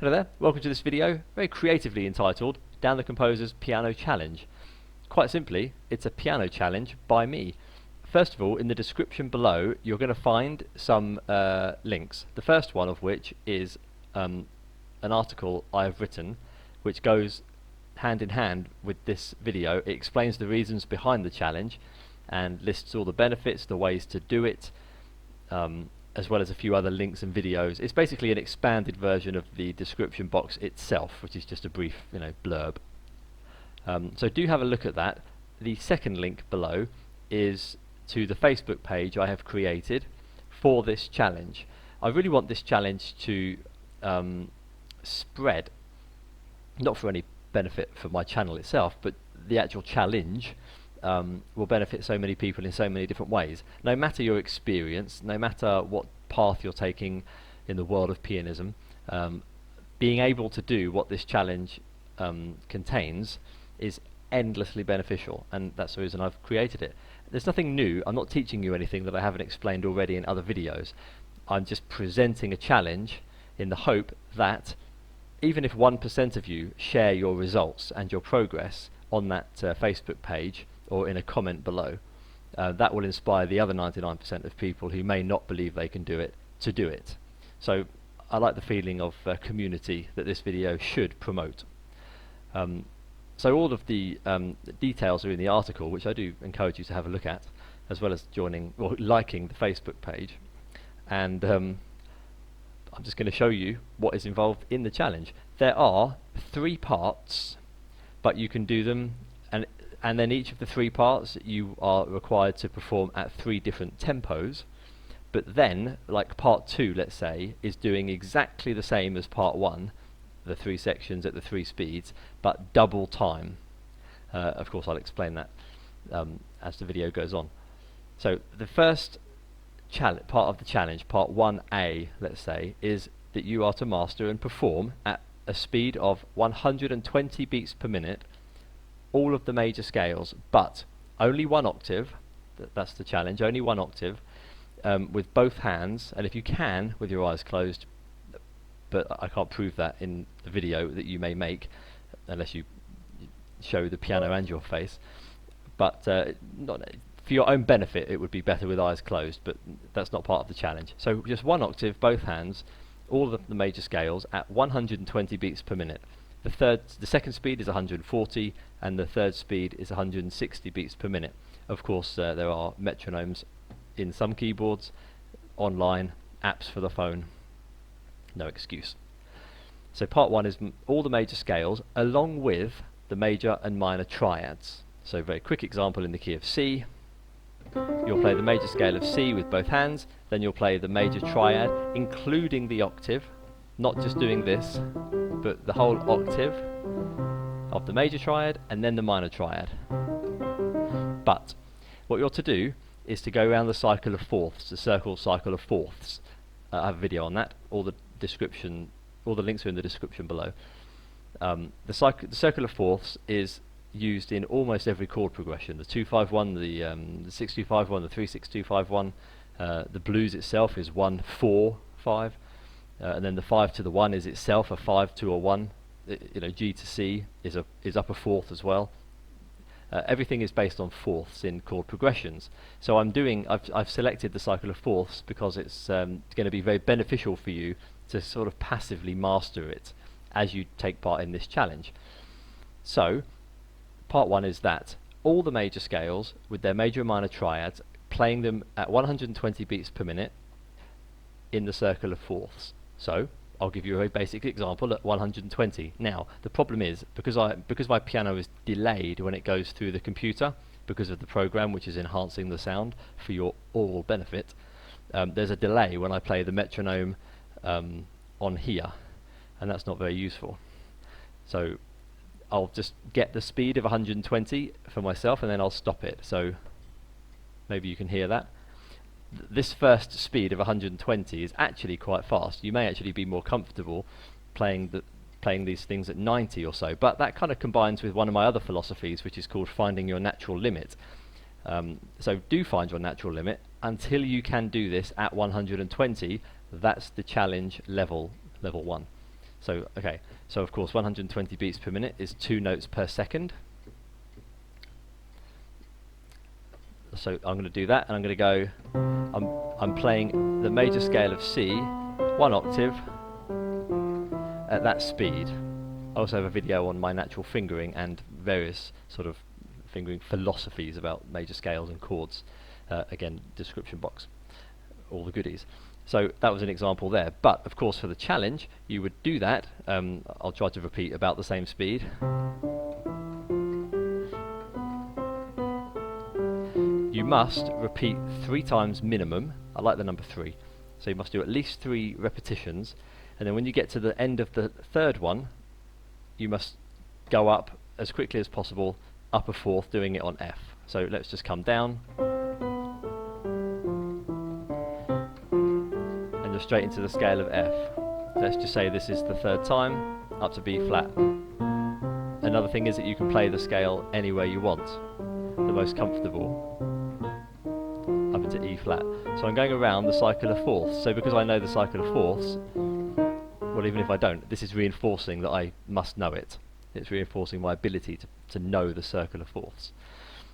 Hello there, welcome to this video, very creatively entitled Dan the Composer's Piano Challenge. Quite simply, it's a piano challenge by me. First of all, in the description below you're going to find some links, the first one of which is an article I have written which goes hand in hand with this video. It explains the reasons behind the challenge and lists all the benefits, the ways to do it, as well as a few other links and videos. It's basically an expanded version of the description box itself, which is just a brief, blurb. So do have a look at that. The second link below is to the Facebook page I have created for this challenge. I really want this challenge to spread, not for any benefit for my channel itself, but the actual challenge will benefit so many people in so many different ways. No matter your experience, no matter what path you're taking in the world of pianism, being able to do what this challenge contains is endlessly beneficial, and that's the reason I've created it. There's nothing new. I'm not teaching you anything that I haven't explained already in other videos. I'm just presenting a challenge in the hope that even if 1% of you share your results and your progress on that Facebook page or in a comment below, that will inspire the other 99% of people who may not believe they can do it to do it. So I like the feeling of community that this video should promote. So all of the details are in the article, which I do encourage you to have a look at, as well as joining or liking the Facebook page. And I'm just going to show you what is involved in the challenge. There are 3 parts, but you can do them, and then each of the 3 parts you are required to perform at 3 different tempos. But then, like part 2, let's say, is doing exactly the same as part 1, the 3 sections at the 3 speeds, but double time. Of course I'll explain that as the video goes on. So the first part of the challenge, part 1A, let's say, is that you are to master and perform at a speed of 120 beats per minute all of the major scales, but only 1 octave. That's the challenge, only 1 octave, with both hands, and if you can, with your eyes closed, but I can't prove that in the video that you may make unless you show the piano and your face. But for your own benefit it would be better with eyes closed, but that's not part of the challenge. So just 1 octave, both hands, all of the major scales at 120 beats per minute. The second speed is 140, and the third speed is 160 beats per minute. Of course, there are metronomes in some keyboards, online, apps for the phone. No excuse. So part 1 is all the major scales along with the major and minor triads. So very quick example in the key of C. You'll play the major scale of C with both hands, then you'll play the major triad including the octave, not just doing this, but the whole octave of the major triad and then the minor triad. But what you're to do is to go around the cycle of fourths, the circle cycle of fourths. I have a video on that. All the links are in the description below. The circle of fourths is used in almost every chord progression. The 2-5-1, the 6-2-5-1, the 3-6-2-5-1. The blues itself is 1-4-5. And then the 5 to the 1 is itself a 5 to a 1. G to C is up a fourth as well. Everything is based on fourths in chord progressions. So I've selected the cycle of fourths because it's going to be very beneficial for you to sort of passively master it as you take part in this challenge. So part 1 is that all the major scales with their major and minor triads, playing them at 120 beats per minute in the circle of fourths. So I'll give you a very basic example at 120. Now the problem is, because my piano is delayed when it goes through the computer because of the program which is enhancing the sound for your oral benefit, there's a delay when I play the metronome on here, and that's not very useful. So I'll just get the speed of 120 for myself and then I'll stop it. So maybe you can hear that. This first speed of 120 is actually quite fast. You may actually be more comfortable playing these things at 90 or so, but that kind of combines with one of my other philosophies, which is called finding your natural limit. So do find your natural limit until you can do this at 120. That's the challenge level 1. So okay, so of course 120 beats per minute is 2 notes per second. So I'm going to do that, and I'm going to go, I'm playing the major scale of C, 1 octave, at that speed. I also have a video on my natural fingering and various sort of fingering philosophies about major scales and chords. Again, description box, all the goodies. So that was an example there, but of course for the challenge you would do that, I'll try to repeat about the same speed. You must repeat 3 times minimum. I like the number 3, so you must do at least 3 repetitions, and then when you get to the end of the third one you must go up as quickly as possible, up a fourth, doing it on F. So let's just come down and you're straight into the scale of F. Let's just say this is the third time, up to B flat. Another thing is that you can play the scale anywhere you want, the most comfortable, up into E flat. So I'm going around the cycle of fourths. So because I know the cycle of fourths, well, even if I don't, this is reinforcing that I must know it. It's reinforcing my ability to know the circle of fourths.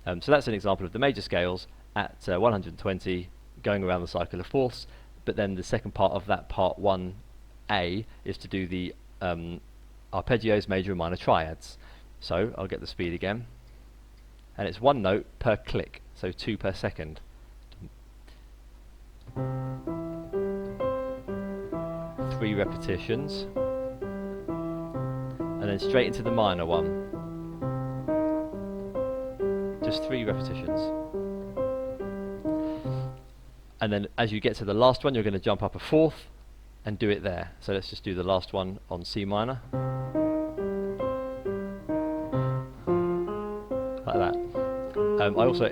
So that's an example of the major scales at 120, going around the cycle of fourths. But then the second part of that part 1A is to do the arpeggios, major and minor triads. So I'll get the speed again, and it's 1 note per click, so 2 per second. 3 repetitions, and then straight into the minor one. Just 3 repetitions. And then as you get to the last one, you're going to jump up a fourth and do it there. So let's just do the last one on C minor. Like that. I also,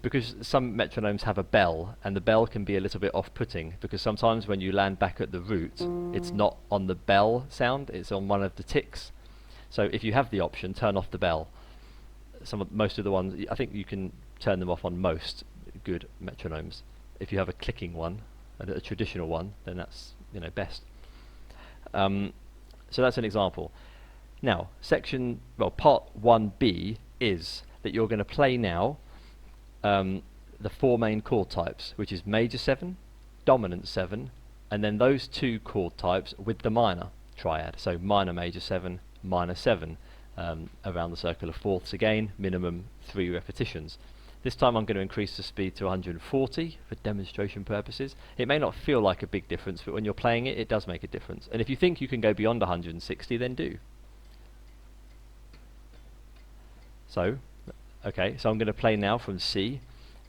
because some metronomes have a bell, and the bell can be a little bit off-putting, because sometimes when you land back at the root, it's not on the bell sound, it's on one of the ticks. So if you have the option, turn off the bell. Most of the ones, I think you can turn them off on most good metronomes. If you have a clicking one, a traditional one, then that's best. So that's an example. Now, part 1B is that you're going to play now the 4 main chord types, which is major 7, dominant 7, and then those 2 chord types with the minor triad. So minor major 7, minor 7, around the circle of fourths again, minimum 3 repetitions. This time I'm going to increase the speed to 140 for demonstration purposes. It may not feel like a big difference, but when you're playing it, it does make a difference. And if you think you can go beyond 160, then do. So, okay, so I'm going to play now from C.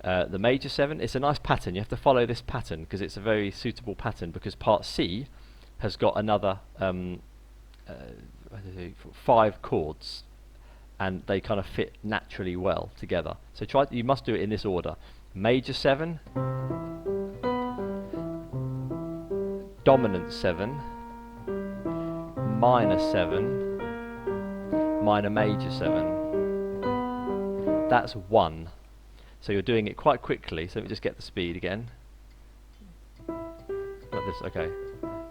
The major 7, it's a nice pattern. You have to follow this pattern because it's a very suitable pattern, because part C has got another 5 chords, and they kind of fit naturally well together. So you must do it in this order: major 7, dominant 7, minor 7, minor major 7. That's 1. So you're doing it quite quickly, so let me just get the speed again. Like this, okay.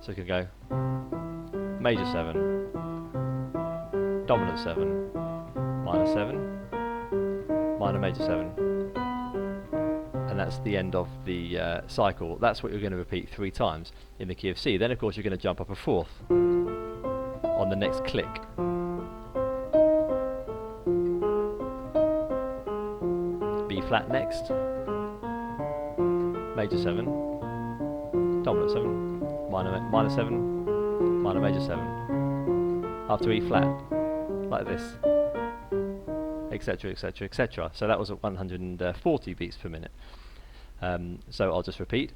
So you can go major 7, dominant 7, minor 7, minor major 7. And that's the end of the cycle. That's what you're going to repeat 3 times in the key of C. Then of course you're going to jump up a fourth on the next click. B flat next, major 7, dominant 7, minor 7, minor major 7, up to E flat, like this, etc, etc, etc. So that was at 140 beats per minute. So I'll just repeat.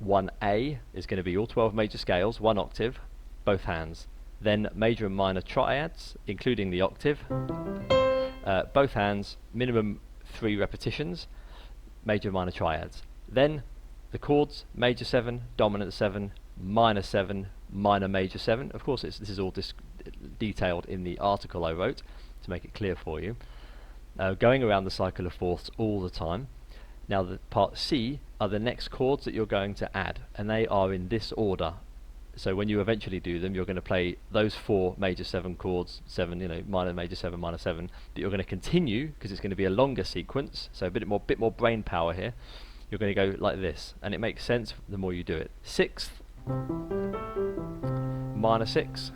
1A is going to be all 12 major scales, 1 octave, both hands. Then major and minor triads, including the octave, both hands, minimum 3 repetitions, major and minor triads. Then the chords: major 7, dominant 7, minor 7, minor major 7. Of course this is all detailed in the article I wrote to make it clear for you. Going around the cycle of fourths all the time. Now the part C are the next chords that you're going to add, and they are in this order: So when you eventually do them, you're going to play those 4 major 7 chords, 7, minor, major 7, minor 7, but you're going to continue, because it's going to be a longer sequence, so a bit more brain power here. You're going to go like this, and it makes sense the more you do it. 6th, minor 6,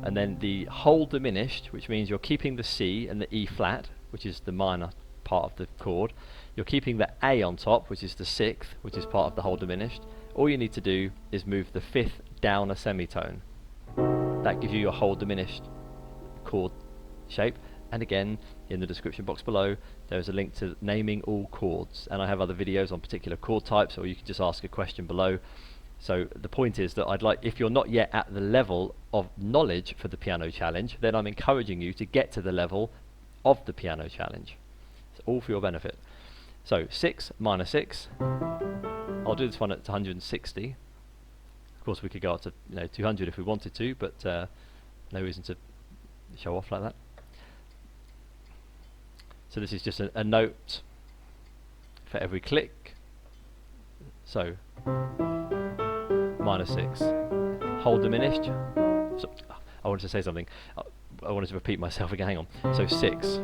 and then the whole diminished, which means you're keeping the C and the E flat, which is the minor part of the chord. You're keeping the A on top, which is the 6th, which is part of the whole diminished. All you need to do is move the 5th down a semitone. That gives you your whole diminished chord shape. And again, in the description box below, there's a link to naming all chords, and I have other videos on particular chord types, or you can just ask a question below. So the point is that I'd like, if you're not yet at the level of knowledge for the piano challenge, then I'm encouraging you to get to the level of the piano challenge. It's all for your benefit. So 6, minor 6. I'll do this one at 160. Of course, we could go up to 200 if we wanted to, but no reason to show off like that. So this is just a note for every click. So minor 6, whole diminished. So, I wanted to say something. I wanted to repeat myself again. Hang on. So 6,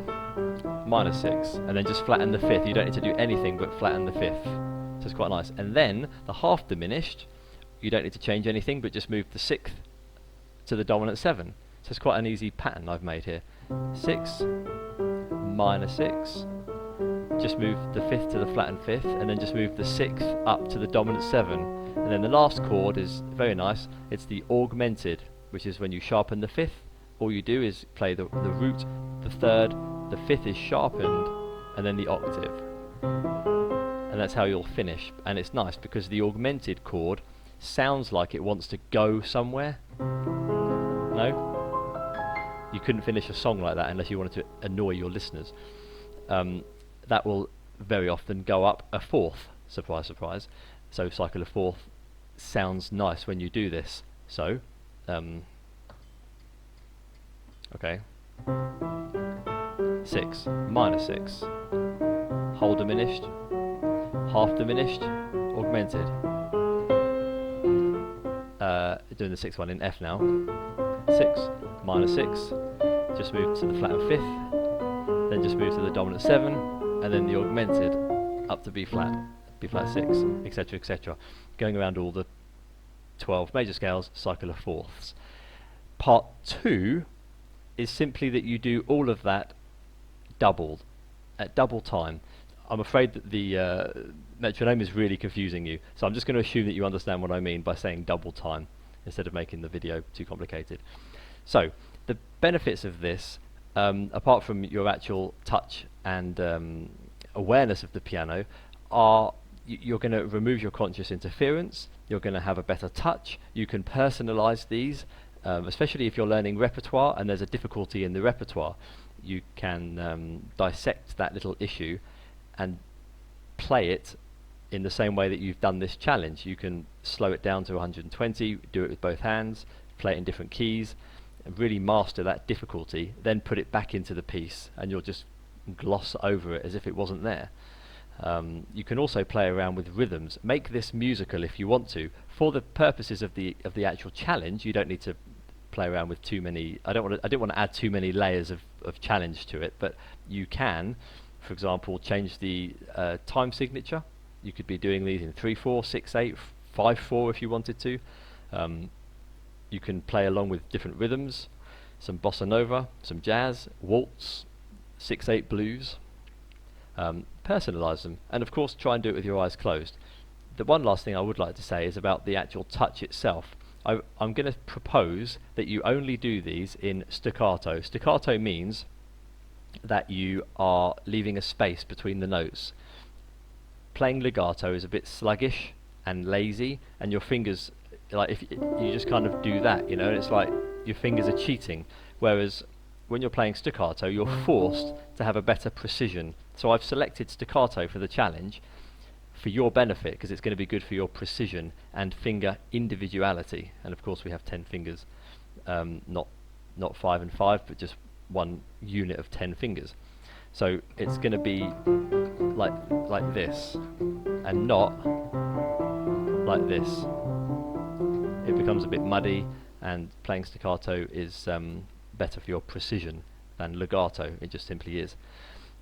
minor 6, and then just flatten the 5th. You don't need to do anything but flatten the 5th. So it's quite nice. And then the half diminished, you don't need to change anything, but just move the 6th to the dominant 7. So it's quite an easy pattern I've made here. 6, minor 6, just move the 5th to the flattened 5th, and then just move the 6th up to the dominant 7. And then the last chord is very nice. It's the augmented, which is when you sharpen the 5th. All you do is play the root, the 3rd, the 5th is sharpened, and then the octave. And that's how you'll finish. And it's nice because the augmented chord sounds like it wants to go somewhere. No? You couldn't finish a song like that unless you wanted to annoy your listeners. That will very often go up a 4th. Surprise, surprise. So cycle a 4th sounds nice when you do this. So, okay. 6, minor 6, whole diminished, half diminished, augmented. Doing the 6th one in F now. 6, minor 6, just move to the flattened 5th, then just move to the dominant 7, and then the augmented up to B flat 6, etc, etc. Going around all the 12 major scales, cycle of 4ths. Part 2 is simply that you do all of that doubled, at double time. I'm afraid that the metronome is really confusing you, so I'm just going to assume that you understand what I mean by saying double time, instead of making the video too complicated. So, the benefits of this, apart from your actual touch and awareness of the piano, are you're going to remove your conscious interference, you're going to have a better touch, you can personalize these, especially if you're learning repertoire and there's a difficulty in the repertoire. You can dissect that little issue and play it in the same way that you've done this challenge. You can slow it down to 120, do it with both hands, play it in different keys, and really master that difficulty, then put it back into the piece and you'll just gloss over it as if it wasn't there. You can also play around with rhythms. Make this musical if you want to. For the purposes of the actual challenge, you don't need to play around with too many. I didn't want to add too many layers of challenge to it, but you can, for example, change the time signature. You could be doing these in 3/4, 6/8, 5/4 if you wanted to. You can play along with different rhythms, some bossa nova, some jazz, waltz, 6/8 blues. Personalize them, and of course try and do it with your eyes closed. The one last thing I would like to say is about the actual touch itself. I'm going to propose that you only do these in staccato. Staccato means that you are leaving a space between the notes. Playing legato is a bit sluggish and lazy, and your fingers, like if you just kind of do that, and it's like your fingers are cheating. Whereas when you're playing staccato, you're forced to have a better precision. So I've selected staccato for the challenge for your benefit, because it's going to be good for your precision and finger individuality. And of course we have 10 fingers, not 5 and 5, but just one unit of 10 fingers. So it's going to be like this, and not like this. it becomes a bit muddy, and playing staccato is better for your precision than legato. It just simply is.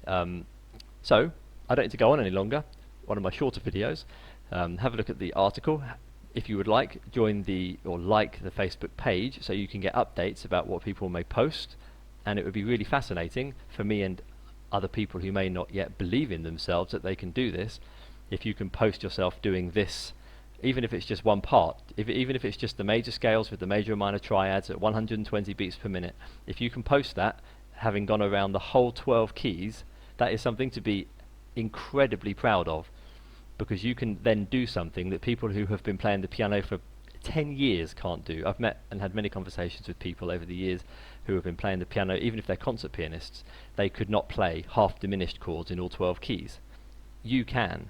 So I don't need to go on any longer. One of my shorter videos. Have a look at the article. If you would like, join or like the Facebook page so you can get updates about what people may post, and it would be really fascinating for me and other people who may not yet believe in themselves that they can do this. If you can post yourself doing this, even if it's just one part, even if it's just the major scales with the major and minor triads at 120 beats per minute, if you can post that, having gone around the whole 12 keys, that is something to be incredibly proud of, because you can then do something that people who have been playing the piano for 10 years can't do. I've met and had many conversations with people over the years who have been playing the piano, even if they're concert pianists, they could not play half-diminished chords in all 12 keys. You can.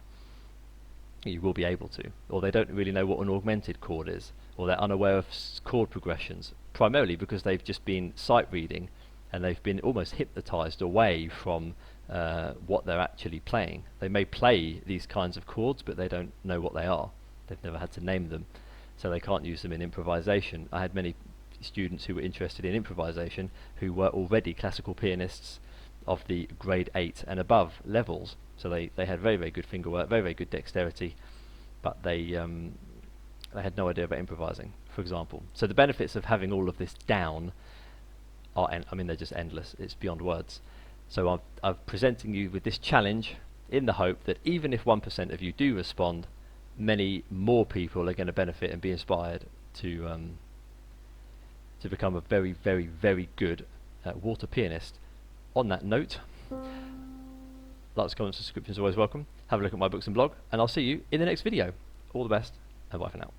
You will be able to. Or they don't really know what an augmented chord is, or they're unaware of chord progressions, primarily because they've just been sight reading and they've been almost hypnotized away from what they're actually playing. They may play these kinds of chords, but they don't know what they are. They've never had to name them, so they can't use them in improvisation. I had many students who were interested in improvisation who were already classical pianists of the grade 8 and above levels, so they had very, very good fingerwork, very, very good dexterity, but they had no idea about improvising, for example. So the benefits of having all of this down are, I mean, they're just endless. It's beyond words. So I'm presenting you with this challenge in the hope that even if 1% of you do respond, many more people are going to benefit and be inspired to become a very, very, very good water pianist. On that note, likes, comments, subscriptions always welcome. Have a look at my books and blog, and I'll see you in the next video. All the best, and bye for now.